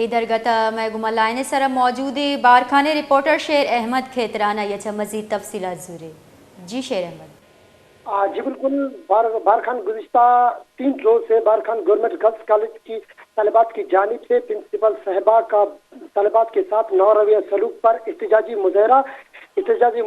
ادھر گتا میں گما لائن سر موجود بارخانے رپورٹر شیر احمد کھیترانہ یا مزید تفصیلات زورے جی شیر احمد جی بالکل بارخان گزشتہ 3 روز سے بارخان گورنمنٹ گرلز کالج کی طالبات کی جانب سے پرنسپل صاحبہ کا طالبات کے ساتھ نورویہ سلوک پر احتجاجی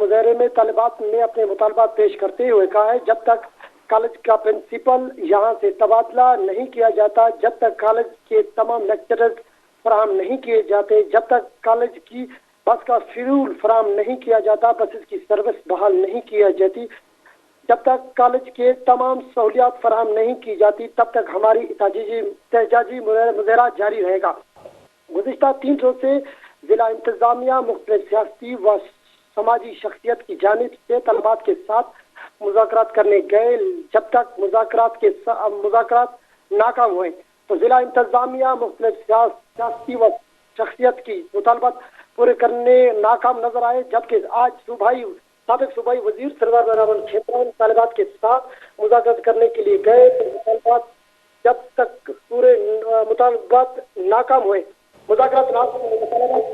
مظاہرے میں طالبات نے اپنے مطالبات پیش کرتے ہوئے کہا ہے جب تک کالج کا پرنسپل یہاں سے تبادلہ نہیں کیا جاتا، جب تک کالج کے تمام لیکچرز فراہم نہیں کیے جاتے، جب تک کالج کی بس کا شیڈول فراہم نہیں کیا جاتا، بسز کی سروس بحال نہیں کیا جاتی، جب تک کالج کے تمام سہولیات فراہم نہیں کی جاتی، تب تک ہماری احتجاجی مظاہرہ جاری رہے گا۔ گزشتہ 3 روز سے ضلع انتظامیہ مختلف سیاسی و سماجی شخصیت کی جانب سے طلبات کے ساتھ مذاکرات کرنے گئے، جب تک مذاکرات ناکام ہوئے تو ضلع انتظامیہ مختلف سیاسی و شخصیت کی مطالبات پورے کرنے ناکام نظر آئے، جبکہ آج سابق صوبائی وزیر سردار براول کھیتران طالبات کے ساتھ مذاکرات کرنے کے لیے گئے تو جب تک پورے مطالبات ناکام ہوئے، مذاکرات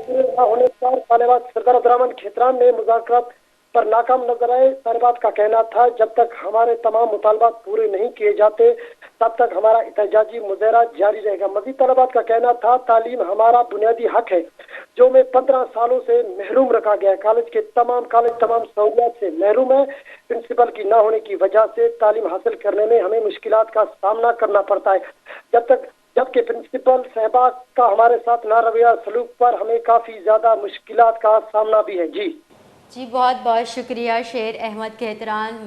پورے نہ ہونے پر طالبات سردار عبدالرحمن کھیتران نے مذاکرات پر ناکام نظر آئے۔ طالبات کا کہنا تھا جب تک ہمارے تمام مطالبات پورے نہیں کیے جاتے تب تک ہمارا احتجاجی مظاہرہ جاری رہے گا۔ مزید طلبات کا کہنا تھا تعلیم ہمارا بنیادی حق ہے جو میں 15 سالوں سے محروم رکھا گیا ہے۔ کالج تمام سہولیات سے محروم ہے، پرنسپل کی نہ ہونے کی وجہ سے تعلیم حاصل کرنے میں ہمیں مشکلات کا سامنا کرنا پڑتا ہے، جبکہ پرنسپل صاحبہ کا ہمارے ساتھ نارویہ سلوک پر ہمیں کافی زیادہ مشکلات کا سامنا بھی ہے۔ جی بہت بہت شکریہ شیر احمد کھیتران۔